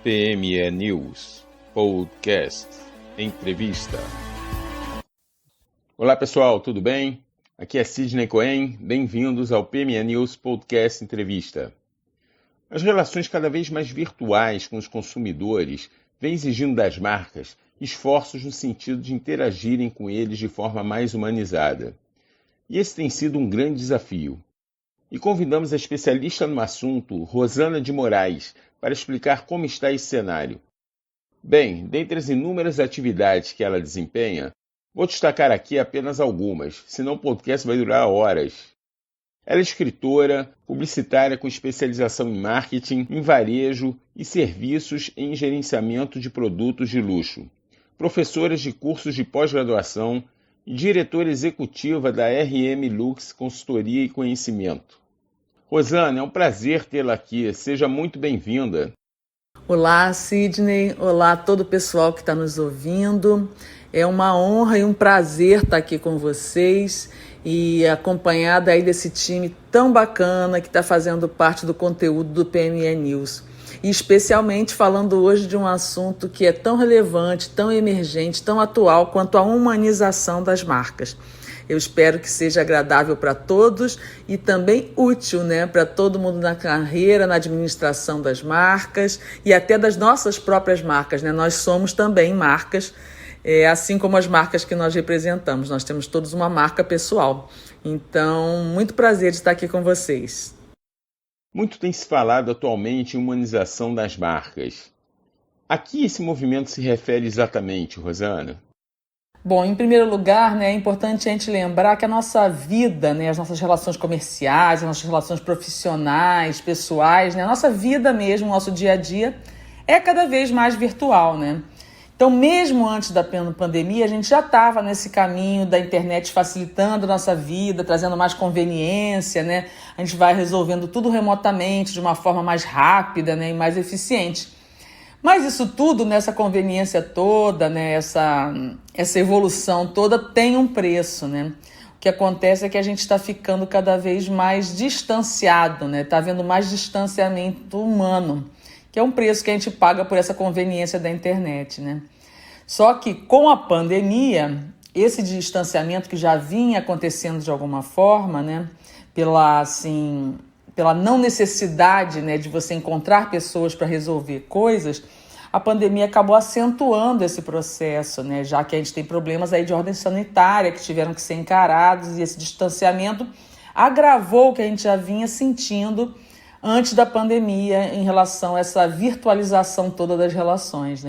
PME News Podcast Entrevista. Olá pessoal, tudo bem? Aqui é Sidney Cohen, bem-vindos ao PME News Podcast Entrevista. As relações cada vez mais virtuais com os consumidores vêm exigindo das marcas esforços no sentido de interagirem com eles de forma mais humanizada. E esse tem sido um grande desafio. E convidamos a especialista no assunto, Rosana de Moraes, para explicar como está esse cenário. Bem, dentre as inúmeras atividades que ela desempenha, vou destacar aqui apenas algumas, senão o podcast vai durar horas. Ela é escritora, publicitária com especialização em marketing, em varejo e serviços em gerenciamento de produtos de luxo, professora de cursos de pós-graduação e diretora executiva da RM Lux Consultoria e Conhecimento. Rosana, é um prazer tê-la aqui. Seja muito bem-vinda. Olá, Sidney. Olá a todo o pessoal que está nos ouvindo. É uma honra e um prazer estar aqui com vocês e acompanhada aí desse time tão bacana que está fazendo parte do conteúdo do PME News. E especialmente falando hoje de um assunto que é tão relevante, tão emergente, tão atual quanto a humanização das marcas. Eu espero que seja agradável para todos e também útil, para todo mundo na carreira, na administração das marcas e até das nossas próprias marcas. Nós somos também marcas, assim como as marcas que nós representamos. Nós temos todos uma marca pessoal. Então, muito prazer de estar aqui com vocês. Muito tem se falado atualmente em humanização das marcas. A que esse movimento se refere exatamente, Rosana? Bom, em primeiro lugar, é importante a gente lembrar que a nossa vida, as nossas relações comerciais, as nossas relações profissionais, pessoais, a nossa vida mesmo, o nosso dia a dia, é cada vez mais virtual, Então, mesmo antes da pandemia, a gente já estava nesse caminho da internet facilitando a nossa vida, trazendo mais conveniência, A gente vai resolvendo tudo remotamente, de uma forma mais rápida, e mais eficiente. Mas isso tudo, nessa conveniência toda, essa evolução toda tem um preço, O que acontece é que a gente está ficando cada vez mais distanciado, Está havendo mais distanciamento humano, que é um preço que a gente paga por essa conveniência da internet, Só que com a pandemia, esse distanciamento que já vinha acontecendo de alguma forma, pela não necessidade de você encontrar pessoas para resolver coisas, a pandemia acabou acentuando esse processo, já que a gente tem problemas aí de ordem sanitária que tiveram que ser encarados e esse distanciamento agravou o que a gente já vinha sentindo antes da pandemia em relação a essa virtualização toda das relações,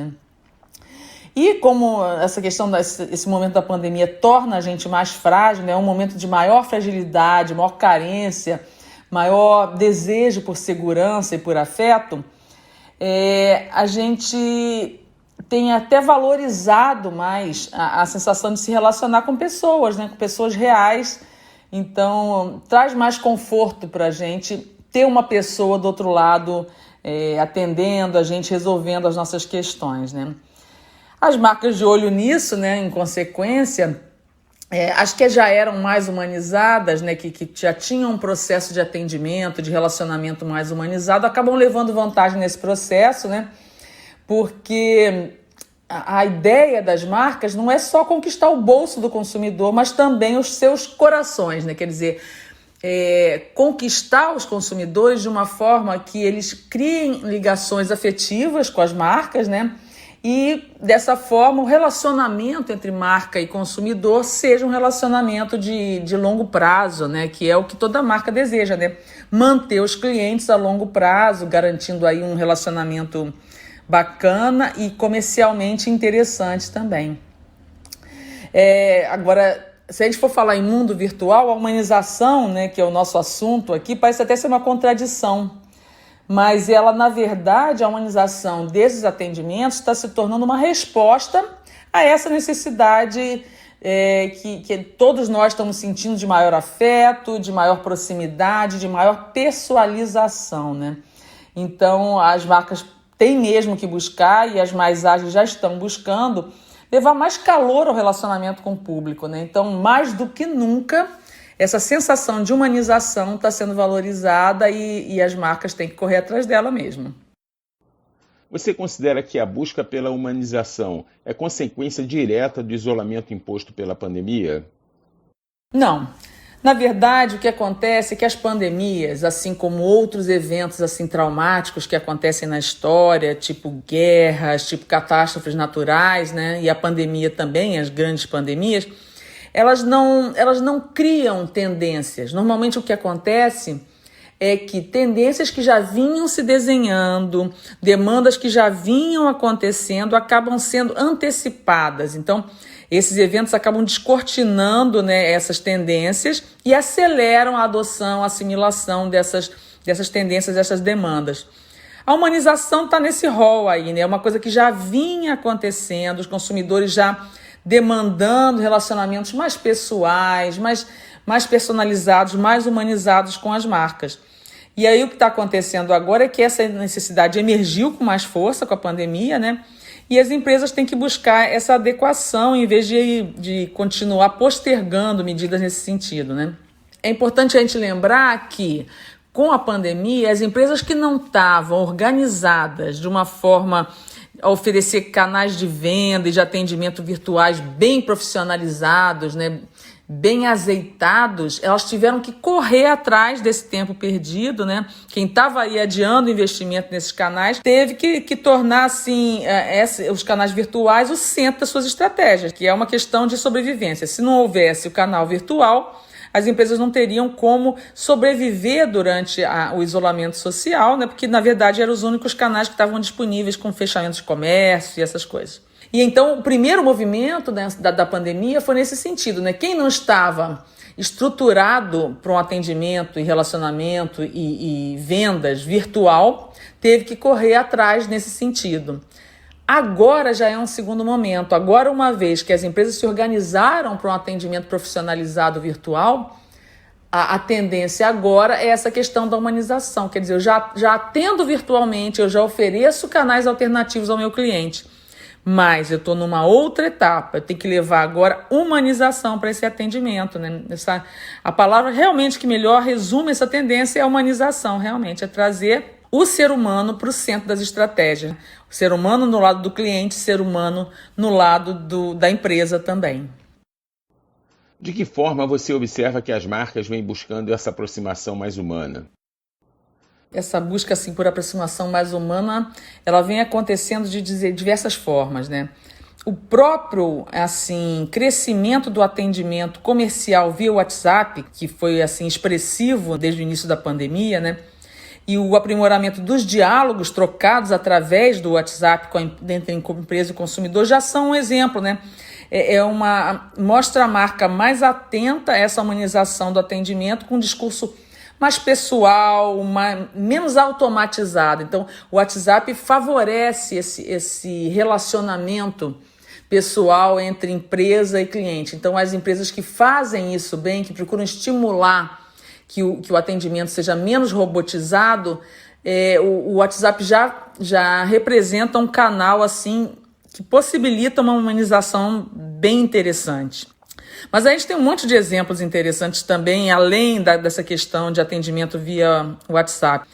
E como essa questão esse momento da pandemia torna a gente mais frágil, é um momento de maior fragilidade, maior carência, maior desejo por segurança e por afeto, a gente tem até valorizado mais a sensação de se relacionar com pessoas, com pessoas reais. Então, traz mais conforto para a gente ter uma pessoa do outro lado atendendo a gente, resolvendo as nossas questões, As marcas de olho nisso, em consequência, acho que já eram mais humanizadas, que já tinham um processo de atendimento, de relacionamento mais humanizado, acabam levando vantagem nesse processo, porque a ideia das marcas não é só conquistar o bolso do consumidor, mas também os seus corações, Quer dizer, conquistar os consumidores de uma forma que eles criem ligações afetivas com as marcas, E, dessa forma, o relacionamento entre marca e consumidor seja um relacionamento de longo prazo, que é o que toda marca deseja, Manter os clientes a longo prazo, garantindo aí um relacionamento bacana e comercialmente interessante também. Agora, se a gente for falar em mundo virtual, a humanização, que é o nosso assunto aqui, parece até ser uma contradição. Mas ela, na verdade, a humanização desses atendimentos está se tornando uma resposta a essa necessidade que todos nós estamos sentindo de maior afeto, de maior proximidade, de maior pessoalização, Então, as marcas têm mesmo que buscar, e as mais ágeis já estão buscando, levar mais calor ao relacionamento com o público, Então, mais do que nunca, essa sensação de humanização está sendo valorizada e as marcas têm que correr atrás dela mesmo. Você considera que a busca pela humanização é consequência direta do isolamento imposto pela pandemia? Não. Na verdade, o que acontece é que as pandemias, assim como outros eventos assim traumáticos que acontecem na história, tipo guerras, tipo catástrofes naturais, né? E a pandemia também, as grandes pandemias, elas não criam tendências. Normalmente o que acontece é que tendências que já vinham se desenhando, demandas que já vinham acontecendo, acabam sendo antecipadas. Então, esses eventos acabam descortinando, né, essas tendências e aceleram a adoção, a assimilação dessas tendências, dessas demandas. A humanização está nesse rol aí, né? É uma coisa que já vinha acontecendo, os consumidores já demandando relacionamentos mais pessoais, mais personalizados, mais humanizados com as marcas. E aí o que está acontecendo agora é que essa necessidade emergiu com mais força com a pandemia, né? E as empresas têm que buscar essa adequação em vez de continuar postergando medidas nesse sentido, né? É importante a gente lembrar que, com a pandemia, as empresas que não estavam organizadas de uma forma a oferecer canais de venda e de atendimento virtuais bem profissionalizados, né, bem azeitados, elas tiveram que correr atrás desse tempo perdido, né? Quem estava aí adiando o investimento nesses canais teve que tornar assim, os canais virtuais o centro das suas estratégias, que é uma questão de sobrevivência. Se não houvesse o canal virtual, as empresas não teriam como sobreviver durante o isolamento social, né? Porque, na verdade, eram os únicos canais que estavam disponíveis com fechamento de comércio e essas coisas. E então, o primeiro movimento, né, da pandemia foi nesse sentido, né? Quem não estava estruturado para um atendimento e relacionamento e vendas virtual, teve que correr atrás nesse sentido. Agora já é um segundo momento. Agora, uma vez que as empresas se organizaram para um atendimento profissionalizado virtual, a tendência agora é essa questão da humanização. Quer dizer, eu já atendo virtualmente, eu já ofereço canais alternativos ao meu cliente, mas eu estou numa outra etapa. Eu tenho que levar agora humanização para esse atendimento, né? A palavra realmente que melhor resume essa tendência é a humanização, realmente, é trazer o ser humano para o centro das estratégias. O ser humano no lado do cliente, o ser humano no lado da empresa também. De que forma você observa que as marcas vêm buscando essa aproximação mais humana? Essa busca assim, por aproximação mais humana, ela vem acontecendo de diversas formas, né? O próprio crescimento do atendimento comercial via WhatsApp, que foi assim, expressivo desde o início da pandemia, né? E o aprimoramento dos diálogos trocados através do WhatsApp entre empresa e consumidor já são um exemplo, né? Mostra a marca mais atenta a essa humanização do atendimento com um discurso mais pessoal, menos automatizado. Então, o WhatsApp favorece esse relacionamento pessoal entre empresa e cliente. Então, as empresas que fazem isso bem, que procuram estimular que o atendimento seja menos robotizado, o WhatsApp já representa um canal assim que possibilita uma humanização bem interessante. Mas a gente tem um monte de exemplos interessantes também, além dessa questão de atendimento via WhatsApp.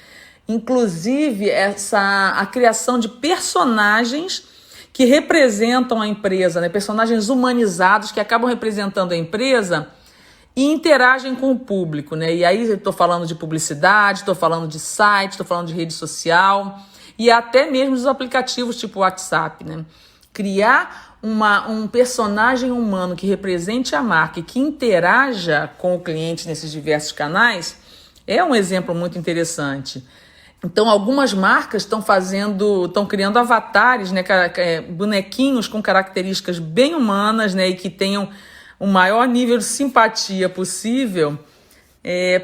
Inclusive, a criação de personagens que representam a empresa, né? Personagens humanizados que acabam representando a empresa e interagem com o público, né? E aí eu estou falando de publicidade, estou falando de site, estou falando de rede social e até mesmo dos aplicativos tipo WhatsApp, né? Criar um personagem humano que represente a marca e que interaja com o cliente nesses diversos canais é um exemplo muito interessante. Então, algumas marcas estão criando avatares, né, bonequinhos com características bem humanas, né, e que tenham o maior nível de simpatia possível,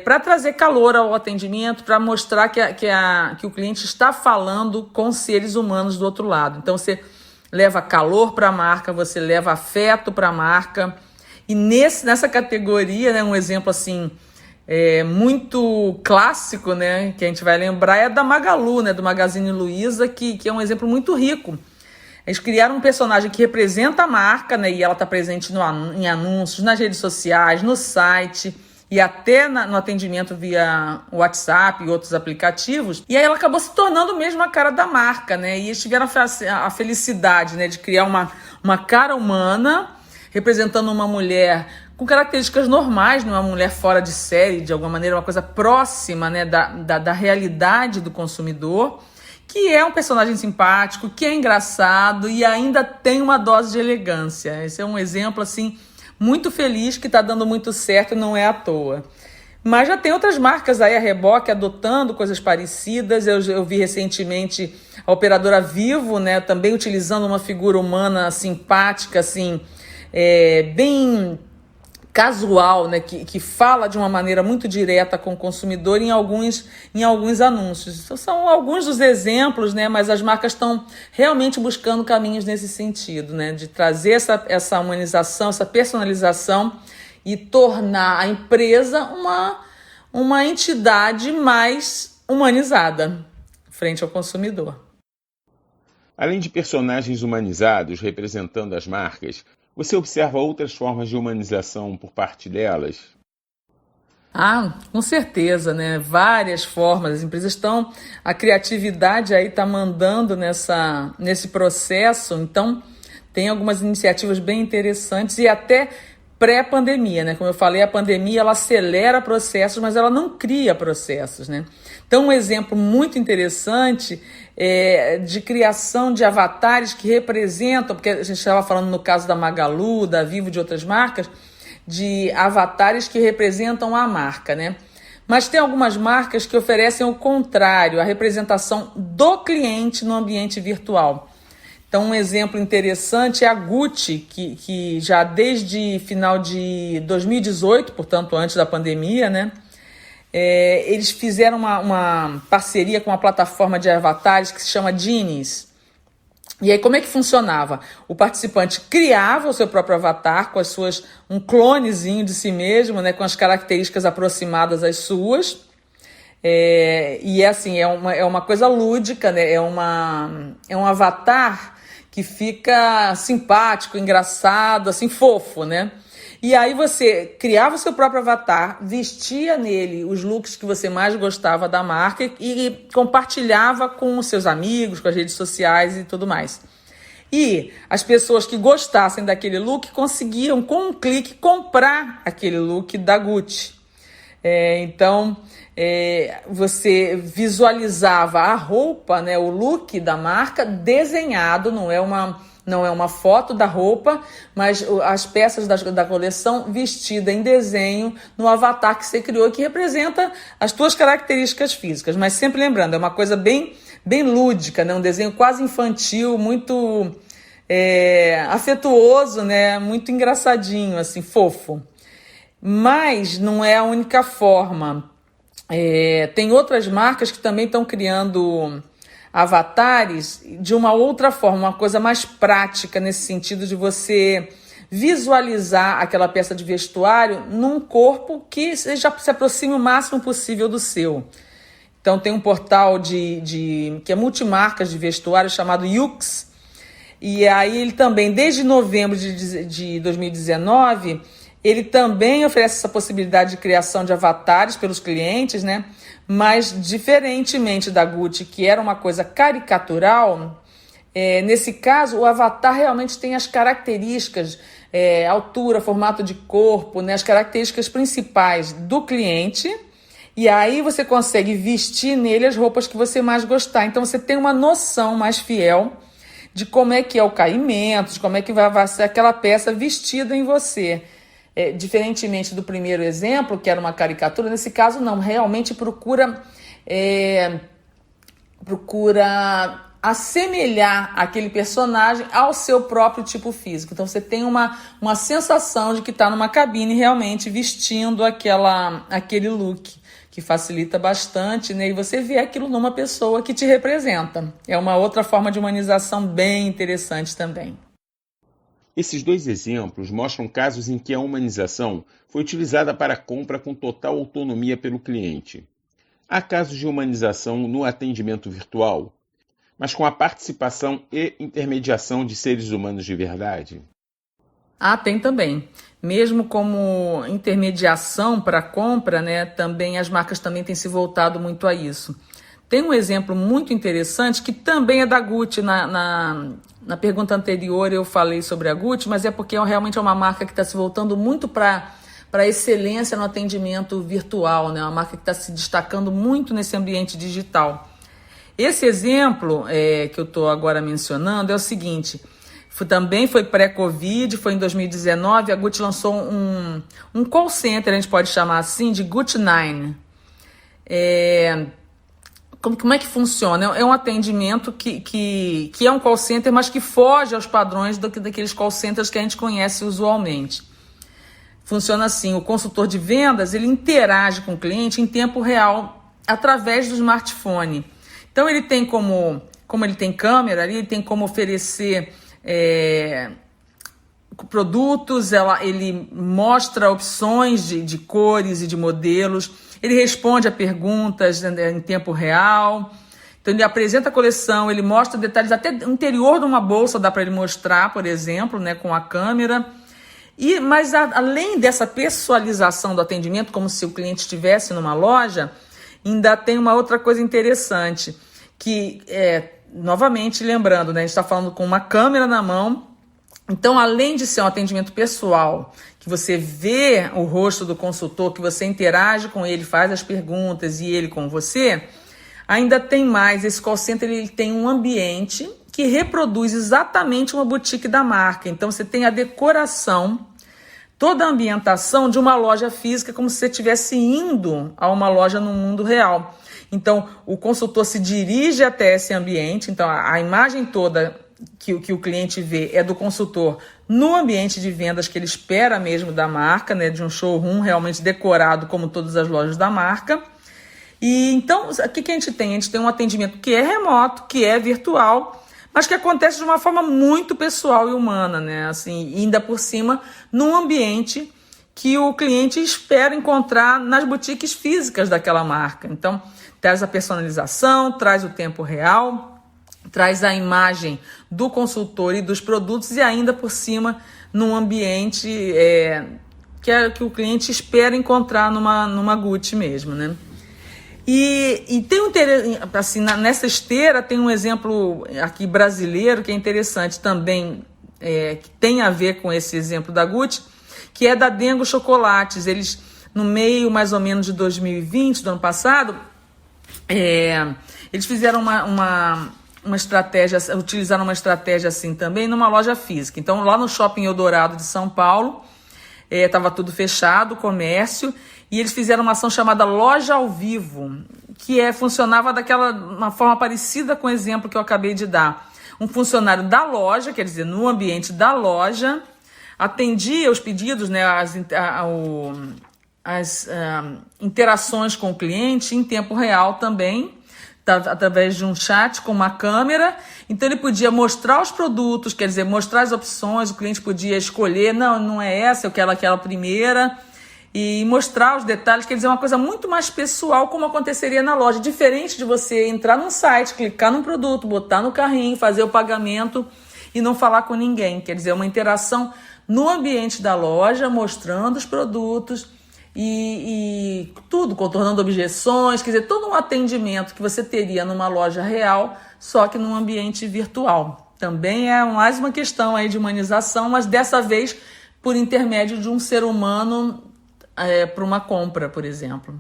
para trazer calor ao atendimento, para mostrar que o cliente está falando com seres humanos do outro lado. Então, você leva calor para a marca, você leva afeto para a marca. E nessa categoria, né, um exemplo assim muito clássico, né, que a gente vai lembrar é da Magalu, né, do Magazine Luiza, que é um exemplo muito rico. Eles criaram um personagem que representa a marca, né, e ela está presente em anúncios, nas redes sociais, no site, e até no atendimento via WhatsApp e outros aplicativos. E aí ela acabou se tornando mesmo a cara da marca, né? E eles tiveram a felicidade, né, de criar uma cara humana representando uma mulher com características normais, não é uma mulher fora de série, de alguma maneira, uma coisa próxima, né, da realidade do consumidor, que é um personagem simpático, que é engraçado e ainda tem uma dose de elegância. Esse é um exemplo, assim, muito feliz, que está dando muito certo e não é à toa. Mas já tem outras marcas aí, a reboque, adotando coisas parecidas. Eu vi recentemente a operadora Vivo, né, também utilizando uma figura humana simpática, assim, bem casual, né, que fala de uma maneira muito direta com o consumidor em alguns anúncios. Então, são alguns dos exemplos, né, mas as marcas estão realmente buscando caminhos nesse sentido, né, de trazer essa humanização, essa personalização e tornar a empresa uma entidade mais humanizada frente ao consumidor. Além de personagens humanizados representando as marcas, você observa outras formas de humanização por parte delas? Com certeza, né? Várias formas. As empresas a criatividade aí está mandando nesse processo. Então, tem algumas iniciativas bem interessantes e até pré-pandemia, né? Como eu falei, a pandemia ela acelera processos, mas ela não cria processos, né? Então, um exemplo muito interessante é de criação de avatares que representam, porque a gente estava falando no caso da Magalu, da Vivo, de outras marcas, de avatares que representam a marca, né? Mas tem algumas marcas que oferecem o contrário, a representação do cliente no ambiente virtual. Então, um exemplo interessante é a Gucci, que já desde final de 2018, portanto, antes da pandemia, né, eles fizeram uma parceria com uma plataforma de avatares que se chama Genies. E aí, como é que funcionava? O participante criava o seu próprio avatar com um clonezinho de si mesmo, né, com as características aproximadas às suas. E assim, é uma coisa lúdica, né? É um avatar que fica simpático, engraçado, assim, fofo, né? E aí você criava o seu próprio avatar, vestia nele os looks que você mais gostava da marca e compartilhava com os seus amigos, com as redes sociais e tudo mais. E as pessoas que gostassem daquele look conseguiam, com um clique, comprar aquele look da Gucci. Então, você visualizava a roupa, né, o look da marca desenhado, não é uma foto da roupa, mas as peças da coleção vestida em desenho no avatar que você criou, que representa as tuas características físicas. Mas sempre lembrando, é uma coisa bem, bem lúdica, né, um desenho quase infantil, muito afetuoso, né, muito engraçadinho, assim, fofo. Mas não é a única forma. Tem outras marcas que também estão criando avatares de uma outra forma, uma coisa mais prática, nesse sentido de você visualizar aquela peça de vestuário num corpo que já se aproxime o máximo possível do seu. Então tem um portal que é multimarcas de vestuário chamado Yoox, e aí ele também, desde novembro de 2019, ele também oferece essa possibilidade de criação de avatares pelos clientes, né? Mas, diferentemente da Gucci, que era uma coisa caricatural, nesse caso, o avatar realmente tem as características, altura, formato de corpo, né? As características principais do cliente, e aí você consegue vestir nele as roupas que você mais gostar. Então, você tem uma noção mais fiel de como é que é o caimento, de como é que vai ser aquela peça vestida em você. Diferentemente do primeiro exemplo, que era uma caricatura, nesse caso não, realmente procura assemelhar aquele personagem ao seu próprio tipo físico. Então você tem uma sensação de que está numa cabine realmente vestindo aquele look, que facilita bastante, né? E você vê aquilo numa pessoa que te representa. É uma outra forma de humanização bem interessante também. Esses dois exemplos mostram casos em que a humanização foi utilizada para a compra com total autonomia pelo cliente. Há casos de humanização no atendimento virtual, mas com a participação e intermediação de seres humanos de verdade. Ah, tem também. Mesmo como intermediação para compra, né, também as marcas também têm se voltado muito a isso. Tem um exemplo muito interessante que também é da Gucci. Na pergunta anterior eu falei sobre a Gucci, mas é porque realmente é uma marca que está se voltando muito para a excelência no atendimento virtual, né? Uma marca que está se destacando muito nesse ambiente digital. Esse exemplo que eu estou agora mencionando é o seguinte: também foi pré-Covid, foi em 2019, a Gucci lançou um call center, a gente pode chamar assim, de Gucci 9. Como é que funciona? É um atendimento que é um call center, mas que foge aos padrões daqueles call centers que a gente conhece usualmente. Funciona assim: o consultor de vendas, ele interage com o cliente em tempo real através do smartphone. Então ele tem como ele tem câmera ali, ele tem como oferecer produtos, ele mostra opções de cores e de modelos, ele responde a perguntas em tempo real. Então ele apresenta a coleção, ele mostra detalhes, até o interior de uma bolsa dá para ele mostrar, por exemplo, né, com a câmera. Mas além dessa personalização do atendimento, como se o cliente estivesse numa loja, ainda tem uma outra coisa interessante, que novamente lembrando, né, a gente está falando com uma câmera na mão. Então, além de ser um atendimento pessoal, que você vê o rosto do consultor, que você interage com ele, faz as perguntas e ele com você, ainda tem mais. Esse call center ele tem um ambiente que reproduz exatamente uma boutique da marca. Então, você tem a decoração, toda a ambientação de uma loja física, como se você estivesse indo a uma loja no mundo real. Então, o consultor se dirige até esse ambiente, então a imagem toda que o cliente vê é do consultor no ambiente de vendas que ele espera mesmo da marca, né, de um showroom realmente decorado como todas as lojas da marca. E então, o que a gente tem? A gente tem um atendimento que é remoto, que é virtual, mas que acontece de uma forma muito pessoal e humana, né? Assim, e ainda por cima, num ambiente que o cliente espera encontrar nas boutiques físicas daquela marca. Então, traz a personalização, traz o tempo real, traz a imagem do consultor e dos produtos e ainda por cima num ambiente que o cliente espera encontrar numa Gucci mesmo, né? E tem assim, nessa esteira tem um exemplo aqui brasileiro que é interessante também, que tem a ver com esse exemplo da Gucci, que é da Dengo Chocolates. Eles, no meio mais ou menos de 2020, do ano passado, eles fizeram uma estratégia, utilizaram uma estratégia assim também numa loja física. Então, lá no Shopping Eldorado de São Paulo, estava tudo fechado, o comércio, e eles fizeram uma ação chamada Loja ao Vivo, que funcionava uma forma parecida com o exemplo que eu acabei de dar. Um funcionário da loja, quer dizer, no ambiente da loja, atendia os pedidos, né, as interações com o cliente em tempo real também, através de um chat com uma câmera. Então ele podia mostrar os produtos, quer dizer, mostrar as opções, o cliente podia escolher, não é essa, eu quero aquela primeira, e mostrar os detalhes, quer dizer, uma coisa muito mais pessoal, como aconteceria na loja, diferente de você entrar num site, clicar num produto, botar no carrinho, fazer o pagamento e não falar com ninguém. Quer dizer, uma interação no ambiente da loja, mostrando os produtos e tudo, contornando objeções, quer dizer, todo um atendimento que você teria numa loja real, só que num ambiente virtual. Também é mais uma questão aí de humanização, mas dessa vez por intermédio de um ser humano para uma compra, por exemplo.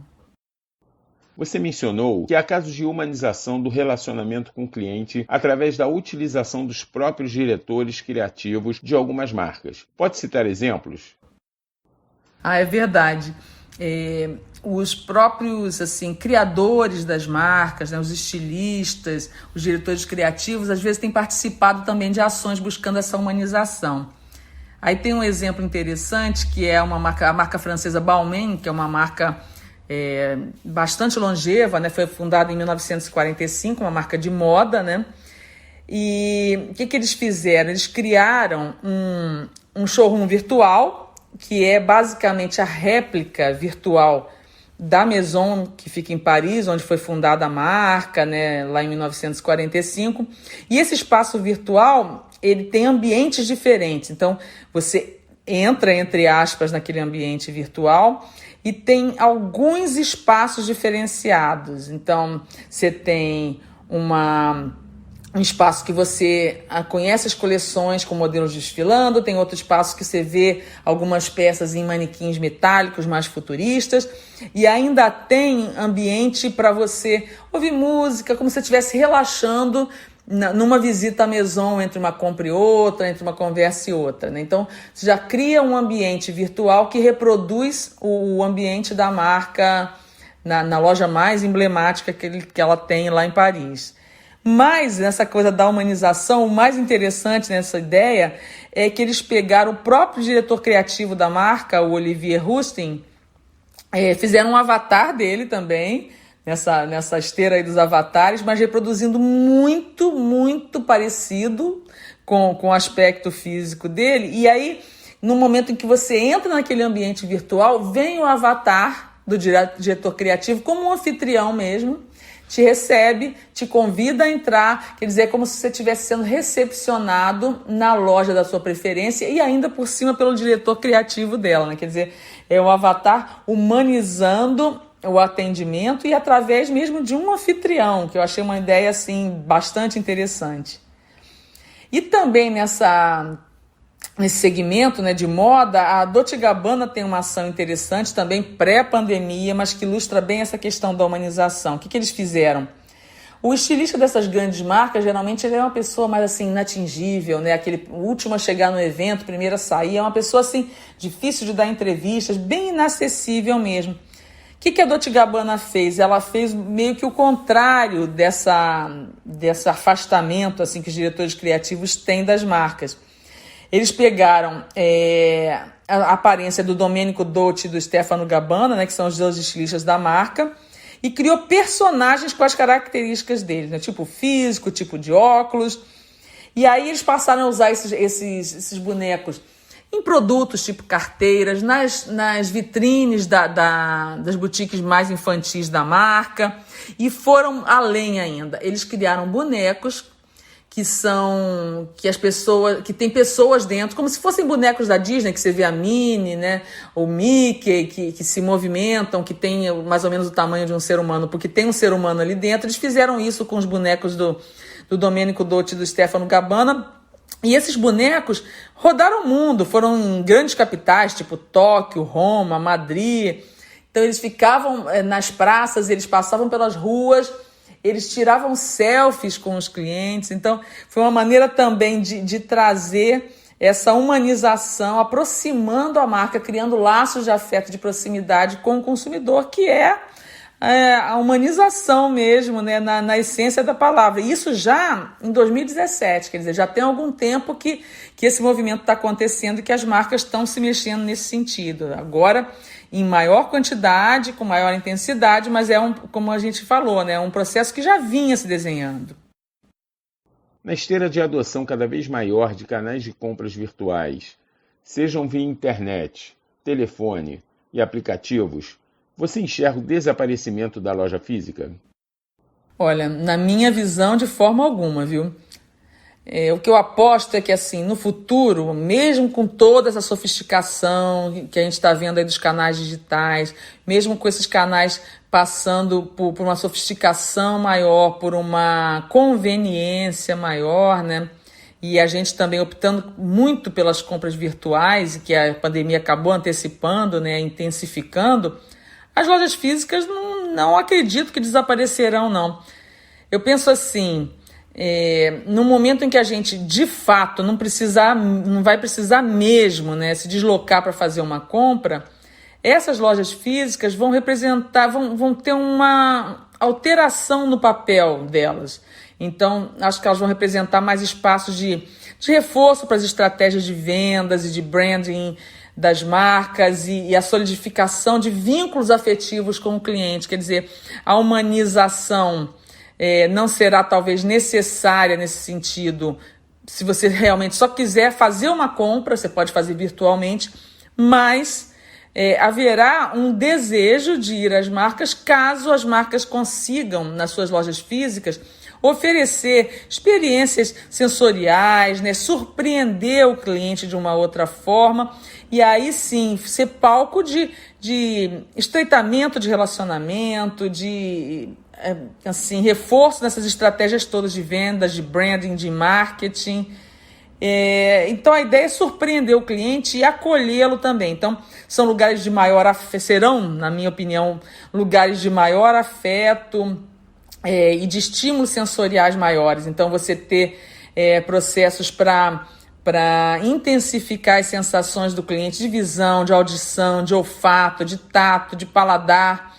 Você mencionou que há casos de humanização do relacionamento com o cliente através da utilização dos próprios diretores criativos de algumas marcas. Pode citar exemplos? É verdade. Os próprios criadores das marcas, né, os estilistas, os diretores criativos, às vezes têm participado também de ações buscando essa humanização. Aí tem um exemplo interessante que é a marca francesa Balmain, que é uma marca bastante longeva, né? Foi fundada em 1945, uma marca de moda, né? E o que eles fizeram? Eles criaram um showroom virtual, que é basicamente a réplica virtual da Maison, que fica em Paris, onde foi fundada a marca, né, lá em 1945. E esse espaço virtual, ele tem ambientes diferentes. Então, você entra, entre aspas, naquele ambiente virtual e tem alguns espaços diferenciados. Então, você tem um espaço que você conhece as coleções com modelos desfilando, tem outro espaço que você vê algumas peças em manequins metálicos mais futuristas, e ainda tem ambiente para você ouvir música, como se você estivesse relaxando numa visita à maison entre uma compra e outra, entre uma conversa e outra, né? Então, você já cria um ambiente virtual que reproduz o ambiente da marca na loja mais emblemática que ela tem lá em Paris. Mas nessa coisa da humanização, o mais interessante nessa ideia é que eles pegaram o próprio diretor criativo da marca, o Olivier Rousteing, fizeram um avatar dele também, nessa esteira aí dos avatares, mas reproduzindo muito, muito parecido com o aspecto físico dele. E aí, no momento em que você entra naquele ambiente virtual, vem o avatar do diretor criativo como um anfitrião mesmo, te recebe, te convida a entrar, quer dizer, é como se você estivesse sendo recepcionado na loja da sua preferência e ainda por cima pelo diretor criativo dela, né? Quer dizer, é o avatar humanizando o atendimento e através mesmo de um anfitrião, que eu achei uma ideia assim bastante interessante. E também nesse segmento, né, de moda, a Dolce & Gabbana tem uma ação interessante também pré-pandemia, mas que ilustra bem essa questão da humanização. O que eles fizeram? O estilista dessas grandes marcas, geralmente, ele é uma pessoa mais assim, inatingível, né? Aquele último a chegar no evento, primeiro a sair, é uma pessoa assim, difícil de dar entrevistas, bem inacessível mesmo. O que a Dolce & Gabbana fez? Ela fez meio que o contrário desse afastamento assim, que os diretores criativos têm das marcas. Eles pegaram a aparência do Domenico Dolce e do Stefano Gabbana, né, que são os dois estilistas da marca, e criou personagens com as características deles, né, tipo físico, tipo de óculos. E aí eles passaram a usar esses bonecos em produtos tipo carteiras, nas vitrines das boutiques mais infantis da marca, e foram além ainda. Eles criaram bonecos que tem pessoas dentro, como se fossem bonecos da Disney, que você vê a Minnie, né, o Mickey, que se movimentam, que tem mais ou menos o tamanho de um ser humano, porque tem um ser humano ali dentro. Eles fizeram isso com os bonecos do Domenico Dolce e do Stefano Gabbana, e esses bonecos rodaram o mundo, foram em grandes capitais, tipo Tóquio, Roma, Madrid. Então eles ficavam nas praças, eles passavam pelas ruas, eles tiravam selfies com os clientes. Então, foi uma maneira também de trazer essa humanização, aproximando a marca, criando laços de afeto, de proximidade com o consumidor, que é a humanização mesmo, né, na essência da palavra. Isso já em 2017, quer dizer, já tem algum tempo que esse movimento está acontecendo e que as marcas estão se mexendo nesse sentido. Agora, em maior quantidade, com maior intensidade, mas como a gente falou, né, um processo que já vinha se desenhando. Na esteira de adoção cada vez maior de canais de compras virtuais, sejam via internet, telefone e aplicativos, você enxerga o desaparecimento da loja física? Olha, na minha visão, de forma alguma, viu? O que eu aposto é que, assim, no futuro, mesmo com toda essa sofisticação que a gente está vendo aí dos canais digitais, mesmo com esses canais passando por uma sofisticação maior, por uma conveniência maior, né? E a gente também optando muito pelas compras virtuais, que a pandemia acabou antecipando, né, intensificando, as lojas físicas não acredito que desaparecerão, não. Eu penso assim, no momento em que a gente, de fato, não vai precisar mesmo, né, se deslocar para fazer uma compra, essas lojas físicas vão ter uma alteração no papel delas. Então, acho que elas vão representar mais espaços de reforço para as estratégias de vendas e de branding das marcas e a solidificação de vínculos afetivos com o cliente. Quer dizer, a humanização não será talvez necessária nesse sentido. Se você realmente só quiser fazer uma compra, você pode fazer virtualmente, mas haverá um desejo de ir às marcas caso as marcas consigam, nas suas lojas físicas, oferecer experiências sensoriais, né? Surpreender o cliente de uma outra forma e aí sim ser palco de estreitamento de relacionamento, de assim, reforço nessas estratégias todas de vendas, de branding, de marketing. Então a ideia é surpreender o cliente e acolhê-lo também. Então são lugares de maior serão, na minha opinião, lugares de maior afeto e de estímulos sensoriais maiores. Então você ter processos para intensificar as sensações do cliente de visão, de audição, de olfato, de tato, de paladar.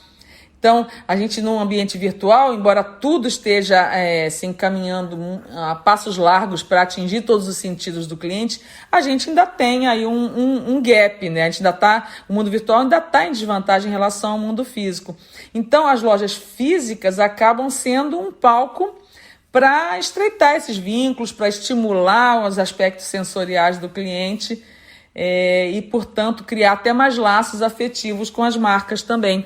Então, a gente num ambiente virtual, embora tudo esteja se encaminhando a passos largos para atingir todos os sentidos do cliente, a gente ainda tem aí um gap, né? O mundo virtual ainda está em desvantagem em relação ao mundo físico. Então, as lojas físicas acabam sendo um palco para estreitar esses vínculos, para estimular os aspectos sensoriais do cliente e, portanto, criar até mais laços afetivos com as marcas também.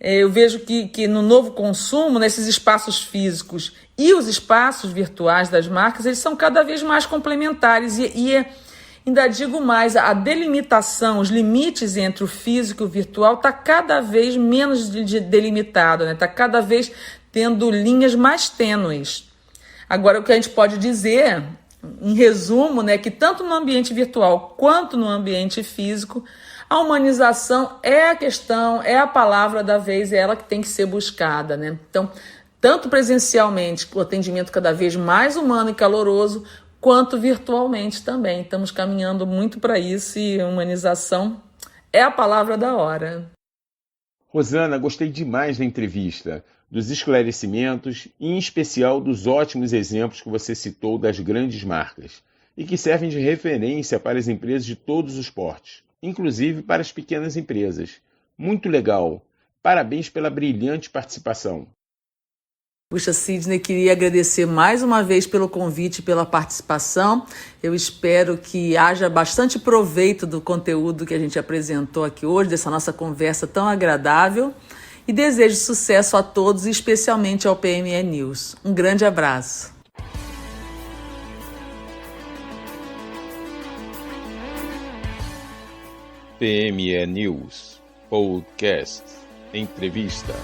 Eu vejo que no novo consumo, nesses espaços físicos e os espaços virtuais das marcas, eles são cada vez mais complementares e ainda digo mais, a delimitação, os limites entre o físico e o virtual está cada vez menos delimitado, né? Está cada vez tendo linhas mais tênues. Agora, o que a gente pode dizer, em resumo, né, que tanto no ambiente virtual quanto no ambiente físico, a humanização é a questão, é a palavra da vez, é ela que tem que ser buscada, né? Então, tanto presencialmente, o atendimento cada vez mais humano e caloroso, quanto virtualmente também. Estamos caminhando muito para isso e humanização é a palavra da hora. Rosana, gostei demais da entrevista, dos esclarecimentos e, em especial, dos ótimos exemplos que você citou das grandes marcas e que servem de referência para as empresas de todos os portes, inclusive para as pequenas empresas. Muito legal. Parabéns pela brilhante participação. Puxa, Sidney, queria agradecer mais uma vez pelo convite e pela participação. Eu espero que haja bastante proveito do conteúdo que a gente apresentou aqui hoje, dessa nossa conversa tão agradável. E desejo sucesso a todos, especialmente ao PME News. Um grande abraço. PME News Podcast Entrevista.